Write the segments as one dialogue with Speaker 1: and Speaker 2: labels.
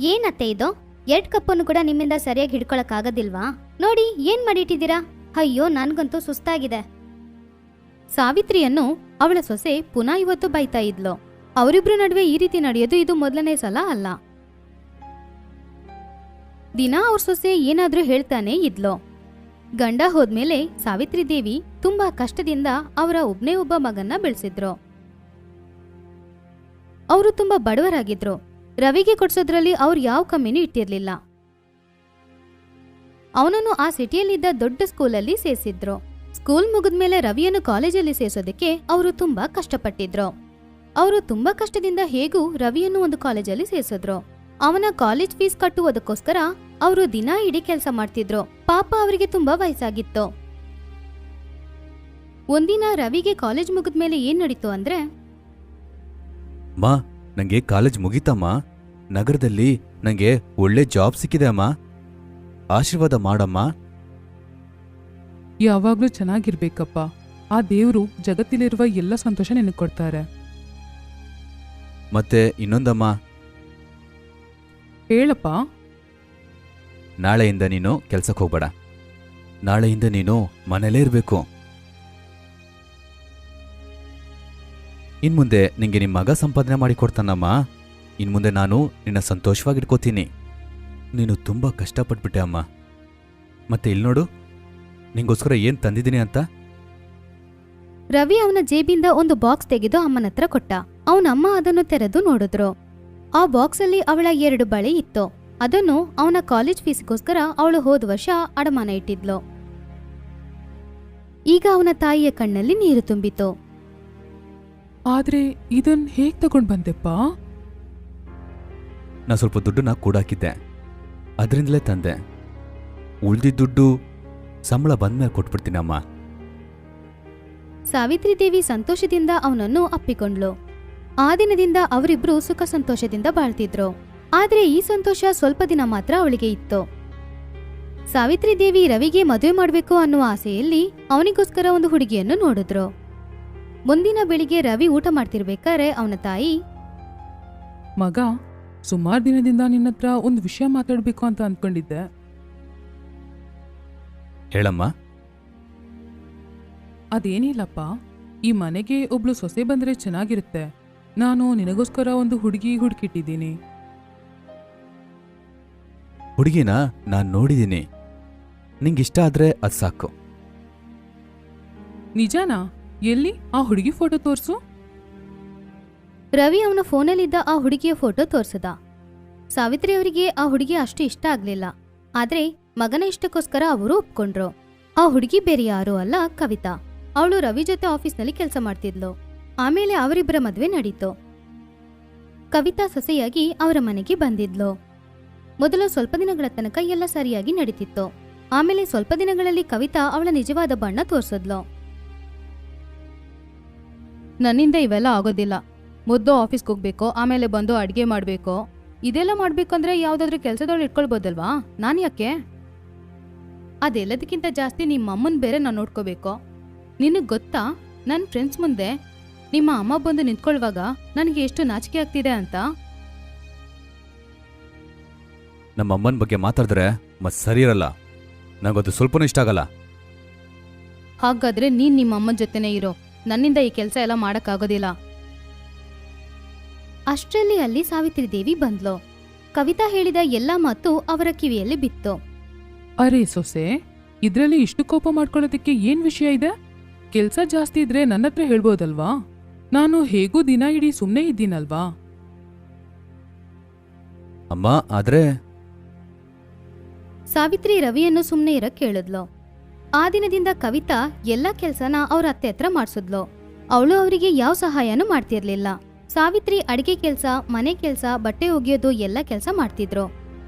Speaker 1: ಏನತ್ತೆ ಇದು? 2 ಕಪ್ಪನ್ನು ಕೂಡ ನಿಮ್ಮಿಂದ ಸರಿಯಾಗಿ ಹಿಡ್ಕೊಳಕ್ಕಾಗೋದಿಲ್ವಾ? ನೋಡಿ ಏನ್ ಮಾಡಿಟ್ಟಿದ್ದೀರಾ? ಅಯ್ಯೋ ನನ್ಗಂತೂ ಸುಸ್ತಾಗಿದೆ. ಸಾವಿತ್ರಿಯನ್ನು ಅವಳ ಸೊಸೆ ಪುನಃ ಇವತ್ತು ಬೈತಾ ಇದ್ಲು. ಅವರಿಬ್ರು ನಡುವೆ ಈ ರೀತಿ ನಡೆಯೋದು ಇದು ಮೊದಲನೇ ಸಲ ಅಲ್ಲ. ದಿನ ಅವ್ರ ಸೊಸೆ ಏನಾದ್ರೂ ಹೇಳ್ತಾನೆ ಇದ್ಲು. ಗಂಡ ಹೋದ್ಮೇಲೆ ಸಾವಿತ್ರಿ ದೇವಿ ತುಂಬಾ ಕಷ್ಟದಿಂದ ಅವರ ಒಬ್ನೇ ಒಬ್ಬ ಮಗನ್ನ ಬೆಳೆಸಿದ್ರು. ಅವರು ತುಂಬಾ ಬಡವರಾಗಿದ್ರು. ರವಿಗೆ ಕೊಡ್ಸೋದ್ರಲ್ಲಿ ಅವ್ರು ಯಾವ ಕಮ್ಮಿನೂ ಇಟ್ಟಿರ್ಲಿಲ್ಲ. ಅವನನ್ನು ಆ ಸಿಟಿಯಲ್ಲಿದ್ದ ದೊಡ್ಡ ಸ್ಕೂಲಲ್ಲಿ ಸೇರಿಸಿದ್ರು. ಸ್ಕೂಲ್ ಮುಗಿದ್ಮೇಲೆ ರವಿಯನ್ನು ಕಾಲೇಜಲ್ಲಿ ಸೇರ್ಸೋದಕ್ಕೆ ಅವರು ತುಂಬಾ ಕಷ್ಟಪಟ್ಟಿದ್ರು. ಅವರು ತುಂಬಾ ಕಷ್ಟದಿಂದ ಹೇಗೂ ರವಿಯನ್ನು ಒಂದು ಕಾಲೇಜಲ್ಲಿ ಸೇರ್ಸಿದ್ರು. ಅವನ ಕಾಲೇಜ್ ಫೀಸ್ ಕಟ್ಟುವುದಕ್ಕೋಸ್ಕರ ಅವರು ದಿನ ಇಡೀ ಕೆಲಸ ಮಾಡ್ತಿದ್ರು. ಪಾಪ ಅವರಿಗೆ ತುಂಬಾ ವಯಸ್ಸಾಗಿತ್ತು. ಒಂದಿನ ರವಿಗೆ ಕಾಲೇಜ್ ಮುಗಿದ್ಮೇಲೆ ಏನ್ ನಡೀತು ಅಂದ್ರೆ,
Speaker 2: ಮಾ ನಂಗೆ ಕಾಲೇಜ್ ಮುಗೀತಮ್ಮ. ನಗರದಲ್ಲಿ ನಂಗೆ ಒಳ್ಳೆ ಜಾಬ್ ಸಿಕ್ಕಿದೆ ಅಮ್ಮ. ಆಶೀರ್ವಾದ ಮಾಡಮ್ಮ.
Speaker 3: ಯಾವಾಗ್ಲೂ ಚೆನ್ನಾಗಿರ್ಬೇಕಪ್ಪ. ಆ ದೇವ್ರು ಜಗತ್ತಿಲಿರುವ ಎಲ್ಲ ಸಂತೋಷ ನಿನಗೆ ಕೊಡ್ತಾರೆ.
Speaker 2: ಮತ್ತೆ ಇನ್ನೊಂದಮ್ಮ,
Speaker 3: ಹೇಳಪ್ಪ.
Speaker 2: ನಾಳೆಯಿಂದ ನೀನು ಕೆಲ್ಸಕ್ಕೆ ಹೋಗ್ಬೇಡ. ನಾಳೆಯಿಂದ ನೀನು ಮನೇಲೇ ಇರಬೇಕು. ಇನ್ಮುಂದೆ ನಿಂಗೆ ನಿಮ್ಮ ಮಗ ಸಂಪಾದನೆ ಮಾಡಿ ಕೊಡ್ತಾನಮ್ಮ. ಇನ್ಮುಂದೆ ನಾನು ನಿನ್ನ ಸಂತೋಷವಾಗಿಟ್ಕೋತೀನಿ. ನೀನು ತುಂಬಾ ಕಷ್ಟಪಟ್ಬಿಟ್ಟೆ ಅಮ್ಮ. ಮತ್ತೆ ಇಲ್ಲಿ ನೋಡು, ನಿಂಗೋಸ್ಕರ ಏನ್ ತಂದಿದ್ದೀನಿ ಅಂತ.
Speaker 1: ರವಿ ಅವನ ಜೇಬಿಂದ ಒಂದು ಬಾಕ್ಸ್ ತೆಗೆದು ಅಮ್ಮನತ್ರ ಕೊಟ್ಟ. ಅವನಮ್ಮ ಅದನ್ನು ತೆರೆದು ನೋಡಿದ್ರು. ಆ ಬಾಕ್ಸ್ ಅಲ್ಲಿ ಅವಳ 2 ಬಳೆ ಇತ್ತು. ಅದನ್ನು ಅವನ ಕಾಲೇಜ್ ಫೀಸ್ಗೋಸ್ಕರ ಅವಳು ಹೋದ ವರ್ಷ ಅಡಮಾನ ಇಟ್ಟಿದ್ಲು. ಈಗ ಅವನ ತಾಯಿಯ ಕಣ್ಣಲ್ಲಿ ನೀರು ತುಂಬಿತು.
Speaker 3: ಆದ್ರೆ ಇದನ್ ಹೇಗ್ ತಗೊಂಡ್ ಬಂದೆಪ್ಪ?
Speaker 2: ನಾ ಸ್ವಲ್ಪ ದುಡ್ಡನ್ನ ಕೂಡಾಕಿದ್ದೆ, ಅದರಿಂದಲೇ ತಂದೆ. ಉಳ್ದಿದ್ದ ದುಡ್ಡು ಸಂಬಳ ಬಂದ್ಮೇಲೆ ಕೊಟ್ಬಿಡ್ತೀನಮ್ಮ.
Speaker 1: ಸಾವಿತ್ರಿ ದೇವಿ ಸಂತೋಷದಿಂದ ಅವನನ್ನು ಅಪ್ಪಿಕೊಂಡ್ಲು. ಆ ದಿನದಿಂದ ಅವರಿಬ್ರು ಸುಖ ಸಂತೋಷದಿಂದ ಬಾಳ್ತಿದ್ರು. ಆದ್ರೆ ಈ ಸಂತೋಷ ಸ್ವಲ್ಪ ದಿನ ಮಾತ್ರ ಅವಳಿಗೆ ಇತ್ತು. ಸಾವಿತ್ರಿ ದೇವಿ ರವಿಗೆ ಮದುವೆ ಮಾಡ್ಬೇಕು ಅನ್ನುವ ಆಸೆಯಲ್ಲಿ ಅವನಿಗೋಸ್ಕರ ಒಂದು ಹುಡುಗಿಯನ್ನು ನೋಡಿದ್ರು. ಮುಂದಿನ ಬೆಳಿಗ್ಗೆ ರವಿ ಊಟ ಮಾಡ್ತಿರ್ಬೇಕಾದ್ರೆ ಅವನ ತಾಯಿ,
Speaker 3: ಮಗ, ಸುಮಾರು ದಿನದಿಂದ ನಿನ್ನತ್ರ ಒಂದು ವಿಷಯ ಮಾತಾಡ್ಬೇಕು ಅಂತ ಅಂದ್ಕೊಂಡಿದ್ದೆ.
Speaker 2: ಹೇಳಮ್ಮ.
Speaker 3: ಅದೇನಿಲ್ಲಪ್ಪ, ಈ ಮನೆಗೆ ಒಬ್ಳು ಸೊಸೆ ಬಂದ್ರೆ ಚೆನ್ನಾಗಿರುತ್ತೆ. ನಾನು ನಿನಗೋಸ್ಕರ ಒಂದು ಹುಡುಗಿ ಹುಡುಕಿಟ್ಟಿದ್ದೀನಿ.
Speaker 2: ಹುಡುಗಿನ ನಾನ್ ನೋಡಿದ್ದೀನಿ. ನಿಂಗಿಷ್ಟ ಆದ್ರೆ ಅದ್ ಸಾಕು.
Speaker 3: ನಿಜಾನಾ? ಎಲ್ಲಿ? ಆ ಹುಡುಗಿ ಫೋಟೋ ತೋರ್ಸು.
Speaker 1: ರವಿ ಅವನ ಫೋನಲ್ಲಿದ್ದ ಆ ಹುಡುಗಿಯ ಫೋಟೋ ತೋರ್ಸದ. ಸಾವಿತ್ರಿ ಅವರಿಗೆ ಆ ಹುಡುಗಿ ಅಷ್ಟು ಇಷ್ಟ ಆಗ್ಲಿಲ್ಲ. ಆದ್ರೆ ಮಗನ ಇಷ್ಟಕ್ಕೋಸ್ಕರ ಅವರು ಒಪ್ಕೊಂಡ್ರು. ಆ ಹುಡುಗಿ ಬೇರೆ ಯಾರೂ ಅಲ್ಲ, ಕವಿತಾ. ಅವಳು ರವಿ ಜೊತೆ ಆಫೀಸ್ನಲ್ಲಿ ಕೆಲಸ ಮಾಡ್ತಿದ್ಲು. ಆಮೇಲೆ ಅವರಿಬ್ಬರ ಮದ್ವೆ ನಡೀತು. ಕವಿತಾ ಸೊಸೆಯಾಗಿ ಅವರ ಮನೆಗೆ ಬಂದಿದ್ಲು. ಮೊದಲು ಸ್ವಲ್ಪ ದಿನಗಳ ತನಕ ಎಲ್ಲ ಸರಿಯಾಗಿ ನಡೀತಿತ್ತು. ಆಮೇಲೆ ಸ್ವಲ್ಪ ದಿನಗಳಲ್ಲಿ ಕವಿತಾ ಅವಳ ನಿಜವಾದ ಬಣ್ಣ ತೋರ್ಸದ್ಲು. ನನ್ನಿಂದ ಇವೆಲ್ಲ ಆಗೋದಿಲ್ಲ. ಮೊದಲು ಆಫೀಸ್ಗೆ ಹೋಗ್ಬೇಕು, ಆಮೇಲೆ ಬಂದು ಅಡ್ಗೆ ಮಾಡ್ಬೇಕು. ಇದೆಲ್ಲ ಮಾಡ್ಬೇಕಂದ್ರೆ ಯಾವ್ದಾದ್ರು ಕೆಲಸದವಳು ಇಟ್ಕೊಳ್ಬೋದಲ್ವಾ? ನಾನ್ ಯಾಕೆ? ಅದೆಲ್ಲದಕ್ಕಿಂತ ಜಾಸ್ತಿ ನಿಮ್ಮ ಅಮ್ಮನ್ ಬೇರೆ ನಾನು ನೋಡ್ಕೋಬೇಕು. ನಿನಗ್ ಗೊತ್ತಾ, ನನ್ನ ಫ್ರೆಂಡ್ಸ್ ಮುಂದೆ ನಿಮ್ಮ ಅಮ್ಮ ಬಂದು ನಿಂತ್ಕೊಳ್ವಾಗ ನನಗೆ ಎಷ್ಟು ನಾಚಿಕೆ ಆಗ್ತಿದೆ ಅಂತ.
Speaker 2: ನಮ್ಮ ಅಮ್ಮನ ಬಗ್ಗೆ ಮಾತಾಡಿದ್ರೆ ಮತ್ ಸರಿ ಇರಲ್ಲ. ನಂಗದು ಸ್ವಲ್ಪನೂ ಇಷ್ಟ ಆಗಲ್ಲ.
Speaker 1: ಹಾಗಾದ್ರೆ ನೀನ್ ನಿಮ್ಮ ಅಮ್ಮನ ಜೊತೆನೇ ಇರೋ. ನನ್ನಿಂದ ಈ ಕೆಲಸ ಎಲ್ಲ ಮಾಡಕ್ಕಾಗೋದಿಲ್ಲ. ಅಷ್ಟರಲ್ಲಿ ಅಲ್ಲಿ ಸಾವಿತ್ರಿ ದೇವಿ ಬಂದ್ಲು. ಕವಿತಾ ಹೇಳಿದ ಎಲ್ಲಾ ಮಾತು ಅವರ ಕಿವಿಯಲ್ಲಿ ಬಿತ್ತು.
Speaker 3: ಅರೆ ಸೊಸೆ, ಇದ್ರಲ್ಲಿ ಇಷ್ಟು ಕೋಪ ಮಾಡ್ಕೊಳ್ಳೋದಕ್ಕೆ ಏನ್ ವಿಷಯ ಇದೆ? ಕೆಲ್ಸ ಜಾಸ್ತಿ ಇದ್ರೆ ನನ್ನತ್ರ ಹೇಳ್ಬೋದಲ್ವಾ? ನಾನು ಹೇಗೂ ದಿನ ಇಡೀ ಸುಮ್ನೆ ಇದ್ದೀನಲ್ವಾ?
Speaker 2: ಅಮ್ಮ, ಆದ್ರೆ
Speaker 1: ಸಾವಿತ್ರಿ ರವಿಯನ್ನು ಸುಮ್ನೆ ಇರಕ್ ಕೇಳಿದ್ಲು. ಆ ದಿನದಿಂದ ಕವಿತಾ ಎಲ್ಲಾ ಕೆಲ್ಸನ ಅವ್ರ ಅತ್ತೆ ಹತ್ರ ಮಾಡ್ಸಿದ್ಲು. ಅವಳು ಅವರಿಗೆ ಯಾವ ಸಹಾಯನೂ ಮಾಡ್ತಿರ್ಲಿಲ್ಲ. ಸಾವಿತ್ರಿ ಅಡಿಗೆ ಕೆಲ್ಸ, ಮನೆ ಕೆಲ್ಸ, ಬಟ್ಟೆ ಒಗೆಯೋದು ಎಲ್ಲ ಕೆಲ್ಸ ಮಾಡ್ತಿದ್ರು.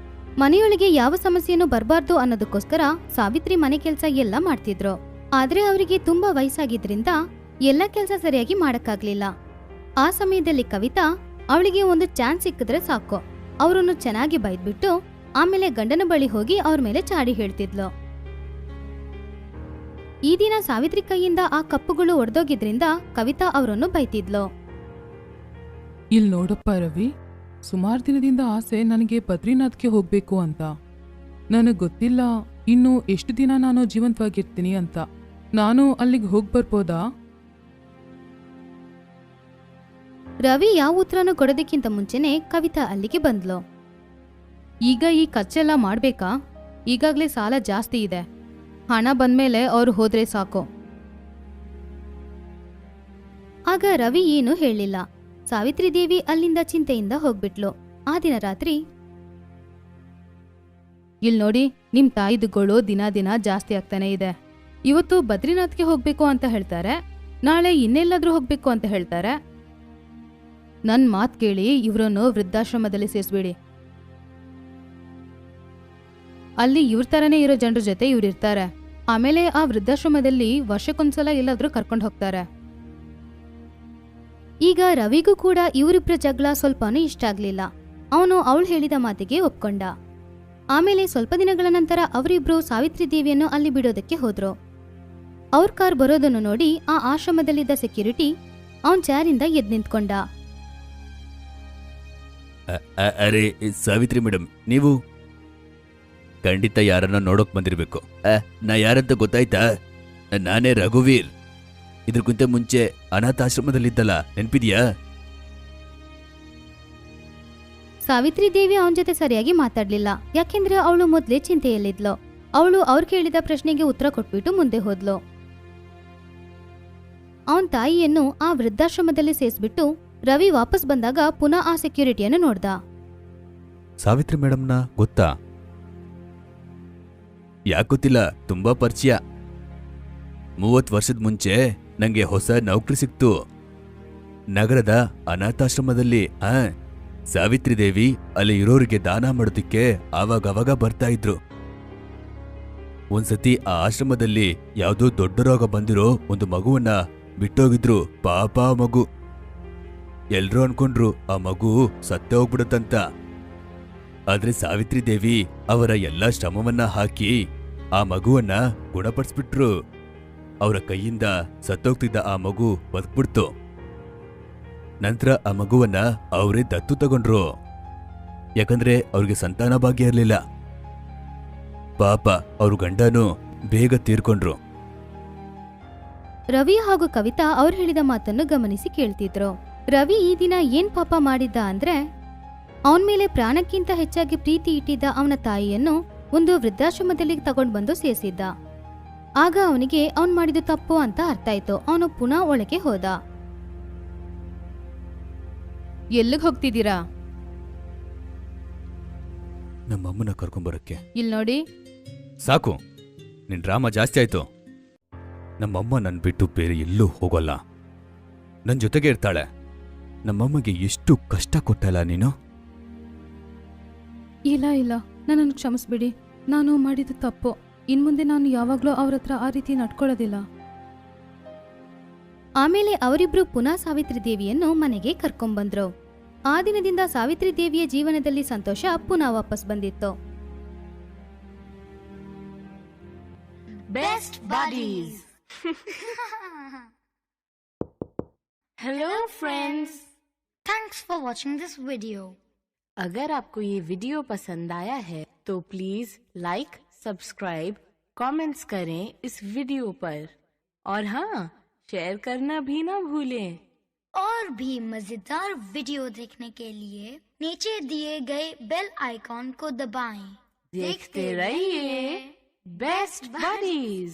Speaker 1: ಮನೆಯೊಳಗೆ ಯಾವ ಸಮಸ್ಯೆನೂ ಬರಬಾರ್ದು ಅನ್ನೋದಕ್ಕೋಸ್ಕರ ಸಾವಿತ್ರಿ ಮನೆ ಕೆಲ್ಸ ಎಲ್ಲ ಮಾಡ್ತಿದ್ರು. ಆದ್ರೆ ಅವರಿಗೆ ತುಂಬಾ ವಯಸ್ಸಾಗಿದ್ರಿಂದ ಎಲ್ಲ ಕೆಲ್ಸ ಸರಿಯಾಗಿ ಮಾಡಕ್ಕಾಗ್ಲಿಲ್ಲ. ಆ ಸಮಯದಲ್ಲಿ ಕವಿತಾ ಅವಳಿಗೆ ಒಂದು ಚಾನ್ಸ್ ಸಿಕ್ಕಿದ್ರೆ ಸಾಕು, ಅವರನ್ನು ಚೆನ್ನಾಗಿ ಬೈದ್ಬಿಟ್ಟು ಆಮೇಲೆ ಗಂಡನ ಬಳಿ ಹೋಗಿ ಅವ್ರ ಮೇಲೆ ಚಾಡಿ ಹೇಳ್ತಿದ್ಲು. ಈ ದಿನ ಸಾವಿತ್ರಿ ಕೈಯಿಂದ ಆ ಕಪ್ಪುಗಳು ಒಡೆದೋಗಿದ್ರಿಂದ ಕವಿತಾ ಅವರನ್ನು ಬೈತಿದ್ಲು.
Speaker 3: ಇಲ್ ನೋಡಪ್ಪ ರವಿ, ಸುಮಾರು ದಿನದಿಂದ ಆಸೆ ನನಗೆ ಬದ್ರಿನಾಥ್ಗೆ ಹೋಗ್ಬೇಕು ಅಂತ. ನನಗೆ ಗೊತ್ತಿಲ್ಲ ಇನ್ನು ಎಷ್ಟು ದಿನ ನಾನು ಜೀವಂತವಾಗಿರ್ತೀನಿ ಅಂತ. ನಾನು ಅಲ್ಲಿಗೆ ಹೋಗಿ ಬರ್ಬೋದಾ?
Speaker 1: ರವಿ ಯಾವ ಉತ್ತರನೂ ಕೊಡೋದಕ್ಕಿಂತ ಮುಂಚೆನೆ ಕವಿತಾ ಅಲ್ಲಿಗೆ ಬಂದ್ಲು. ಈಗ ಈ ಖರ್ಚೆಲ್ಲ ಮಾಡ್ಬೇಕಾ? ಈಗಾಗ್ಲೇ ಸಾಲ ಜಾಸ್ತಿ ಇದೆ. ಹಣ ಬಂದ್ಮೇಲೆ ಅವ್ರು ಹೋದ್ರೆ ಸಾಕು. ಆಗ ರವಿ ಏನೂ ಹೇಳಿಲ್ಲ. ಸಾವಿತ್ರಿ ದೇವಿ ಅಲ್ಲಿಂದ ಚಿಂತೆಯಿಂದ ಹೋಗ್ಬಿಟ್ಲು. ಆ ದಿನ ರಾತ್ರಿ, ಇಲ್ ನೋಡಿ, ನಿಮ್ ತಾಯಿದುಗಳು ದಿನ ದಿನ ಜಾಸ್ತಿ ಆಗ್ತಾನೆ ಇದೆ. ಇವತ್ತು ಬದ್ರಿನಾಥ್ಗೆ ಹೋಗ್ಬೇಕು ಅಂತ ಹೇಳ್ತಾರೆ, ನಾಳೆ ಇನ್ನೆಲ್ಲಾದ್ರೂ ಹೋಗ್ಬೇಕು ಅಂತ ಹೇಳ್ತಾರೆ. ನನ್ ಮಾತ್ ಕೇಳಿ ಇವ್ರನ್ನು ವೃದ್ಧಾಶ್ರಮದಲ್ಲಿ ಸೇರಿಸ್ಬೇಡಿ. ಅಲ್ಲಿ ಇವ್ರ ತರನೇ ಇರೋ ಜನರ ಜೊತೆ ಇವ್ರಿರ್ತಾರೆ. ಆಮೇಲೆ ಆ ವೃದ್ಧಾಶ್ರಮದಲ್ಲಿ ವರ್ಷಕ್ಕೊಂದ್ಸಲ ಎಲ್ಲಾದ್ರೂ ಕರ್ಕೊಂಡು ಹೋಗ್ತಾರೆ. ಈಗ ರವಿಗೂ ಕೂಡ ಇವರಿಬ್ಬರ ಜಗಳ ಸ್ವಲ್ಪನೂ ಇಷ್ಟ ಆಗ್ಲಿಲ್ಲ. ಅವನು ಅವಳು ಹೇಳಿದ ಮಾತಿಗೆ ಒಪ್ಕೊಂಡ. ಆಮೇಲೆ ಸ್ವಲ್ಪ ದಿನಗಳ ನಂತರ ಅವರಿಬ್ರು ಸಾವಿತ್ರಿ ದೇವಿಯನ್ನು ಅಲ್ಲಿ ಬಿಡೋದಕ್ಕೆ ಹೋದ್ರು. ಅವ್ರ ಕಾರ್ ಬರೋದನ್ನು ನೋಡಿ ಆ ಆಶ್ರಮದಲ್ಲಿದ್ದ ಸೆಕ್ಯೂರಿಟಿ ಅವನ್ ಚಾರಿಂದ ಎದ್ ನಿಂತ್ಕೊಂಡ.
Speaker 2: ಅರೆ ಸಾವಿತ್ರಿ ಮೇಡಮ್, ನೀವು ಖಂಡಿತ ಯಾರನ್ನ ನೋಡೋಕ್ ಬಂದಿರ್ಬೇಕು. ನಾ ಯಾರಂತ ಗೊತ್ತಾಯ್ತಾ? ನಾನೇ ರಘುವೀರ್. ಇದ್ರಕ್ಕಿಂತ ಮುಂಚೆ ಅನಾಥಾಶ್ರಮದಲ್ಲಿದ್ದಲ್ಲ, ನೆನ್ಪಿದ್ಯಾ?
Speaker 1: ಸಾವಿತ್ರಿ ದೇವಿ ಅವನ ಜೊತೆ ಸರಿಯಾಗಿ ಮಾತಾಡ್ಲಿಲ್ಲ. ಯಾಕೆಂದ್ರೆ ಅವಳು ಮೊದ್ಲೇ ಚಿಂತೆಯಲ್ಲಿದ್ಲು. ಅವಳು ಅವ್ರು ಕೇಳಿದ ಪ್ರಶ್ನೆಗೆ ಉತ್ತರ ಕೊಟ್ಬಿಟ್ಟು ಮುಂದೆ ಹೋದ್ಲು. ಅವನ್ ತಾಯಿಯನ್ನು ಆ ವೃದ್ಧಾಶ್ರಮದಲ್ಲಿ ಸೇರಿಸ್ಬಿಟ್ಟು ರವಿ ವಾಪಸ್ ಬಂದಾಗ ಪುನಃ ಆ ಸೆಕ್ಯೂರಿಟಿಯನ್ನು ನೋಡ್ದ.
Speaker 2: ಸಾವಿತ್ರಿ ಮೇಡಮ್ನ ಗೊತ್ತಾ? ಯಾಕೊತ್ತಿಲ್ಲ, ತುಂಬಾ ಪರಿಚಯ. 30 ವರ್ಷದ ಮುಂಚೆ ನಂಗೆ ಹೊಸ ನೌಕರಿ ಸಿಕ್ತು ನಗರದ ಅನಾಥಾಶ್ರಮದಲ್ಲಿ. ಸಾವಿತ್ರಿ ದೇವಿ ಅಲ್ಲಿ ಇರೋರಿಗೆ ದಾನ ಮಾಡೋದಿಕ್ಕೆ ಆವಾಗವಾಗ ಬರ್ತಾ ಇದ್ರು. ಒಂದ್ಸತಿ ಆ ಆಶ್ರಮದಲ್ಲಿ ಯಾವುದೋ ದೊಡ್ಡ ರೋಗ ಬಂದಿರೋ ಒಂದು ಮಗುವನ್ನ ಬಿಟ್ಟೋಗಿದ್ರು. ಪಾಪ ಮಗು. ಎಲ್ರೂ ಅನ್ಕೊಂಡ್ರು ಆ ಮಗು ಸತ್ತೇ ಹೋಗ್ಬಿಡುತ್ತಂತ. ಆದ್ರೆ ಸಾವಿತ್ರಿ ದೇವಿ ಅವರ ಎಲ್ಲಾ ಶ್ರಮವನ್ನ ಹಾಕಿ ಆ ಮಗುವನ್ನ ಗುಣಪಡಿಸ್ಬಿಟ್ರು. ಅವರ ಕೈಯಿಂದ ಸತ್ತೋಗ್ತಿದ್ದ ಆ ಮಗು ಬದುಕ್ಬಿಡ್ತು. ನಂತರ ಆ ಮಗುವನ್ನ ಅವರೇ ದತ್ತು ತಗೊಂಡ್ರು. ಯಾಕಂದ್ರೆ ಅವ್ರಿಗೆ ಸಂತಾನ ಭಾಗ್ಯ ಇರ್ಲಿಲ್ಲ. ಪಾಪ ಅವ್ರ ಗಂಡನೂ ಬೇಗ ತೀರ್ಕೊಂಡ್ರು.
Speaker 1: ರವಿ ಹಾಗೂ ಕವಿತಾ ಅವ್ರು ಹೇಳಿದ ಮಾತನ್ನು ಗಮನಿಸಿ ಕೇಳ್ತಿದ್ರು. ರವಿ ಈ ದಿನ ಏನ್ ಪಾಪ ಮಾಡಿದ್ದ ಅಂದ್ರೆ, ಅವನ ಮೇಲೆ ಪ್ರಾಣಕ್ಕಿಂತ ಹೆಚ್ಚಾಗಿ ಪ್ರೀತಿ ಇಟ್ಟಿದ್ದ ಅವನ ತಾಯಿಯನ್ನು ಒಂದು ವೃದ್ಧಾಶ್ರಮದಲ್ಲಿ ತಗೊಂಡ್ ಬಂದು ಸೇರಿಸಿದ್ದ. ಆಗ ಅವನಿಗೆ ಅವನ್ ಮಾಡಿದ ತಪ್ಪು ಅಂತ ಅರ್ಥ ಆಯ್ತು. ಅವನು ಪುನಃ ಒಳಗೆ ಹೋದ. ಎಲ್ಲಿಗೆ ಹೋಗ್ತಿದ್ದೀರಾ?
Speaker 2: ನಮ್ಮಮ್ಮನ ಕರ್ಕೊಂಬರಕ್ಕೆ.
Speaker 1: ಇಲ್ ನೋಡಿ,
Speaker 2: ಸಾಕು, ನಿನ್ ಡ್ರಾಮಾ ಜಾಸ್ತಿ ಆಯ್ತು. ನಮ್ಮಮ್ಮ ನನ್ ಬಿಟ್ಟು ಬೇರೆ ಎಲ್ಲೂ ಹೋಗಲ್ಲ, ನನ್ ಜೊತೆಗೆ ಇರ್ತಾಳೆ. ನಮ್ಮಮ್ಮಗೆ ಎಷ್ಟು ಕಷ್ಟ ಕೊಟ್ಟಲ್ಲ ನೀನು.
Speaker 1: ಇಲ್ಲ ಇಲ್ಲ, ನನ್ನನ್ನು ಕ್ಷಮಿಸ್ಬಿಡಿ. ನಾನು ಮಾಡಿದ ತಪ್ಪು. ಇನ್ಮುಂದೆ ನಾನು ಯಾವಾಗ್ಲೂ ಅವ್ರ ಹತ್ರ ಆ ರೀತಿ ನಡ್ಕೊಳ್ಳೋದಿಲ್ಲ. ಆಮೇಲೆ ಅವರಿಬ್ರು ಪುನಃ ಸಾವಿತ್ರಿ ದೇವಿಯನ್ನು ಮನೆಗೆ ಕರ್ಕೊಂಡ್ಬಂದ್ರು. ಆ ದಿನದಿಂದ ಸಾವಿತ್ರಿ ದೇವಿಯ ಜೀವನದಲ್ಲಿ ಸಂತೋಷ ಪುನಃ ವಾಪಸ್ ಬಂದಿತ್ತು.
Speaker 4: Best buddies. Hello friends.
Speaker 5: Thanks for watching this video.
Speaker 4: अगर आपको ये वीडियो पसंद आया है तो प्लीज लाइक, सब्सक्राइब, कमेंट्स करें इस वीडियो पर और हाँ, शेयर करना भी ना भूलें।
Speaker 5: और भी मजेदार वीडियो देखने के लिए नीचे दिए गए बेल आइकॉन को दबाएं।
Speaker 4: देखते रहिए बेस्ट बडीज।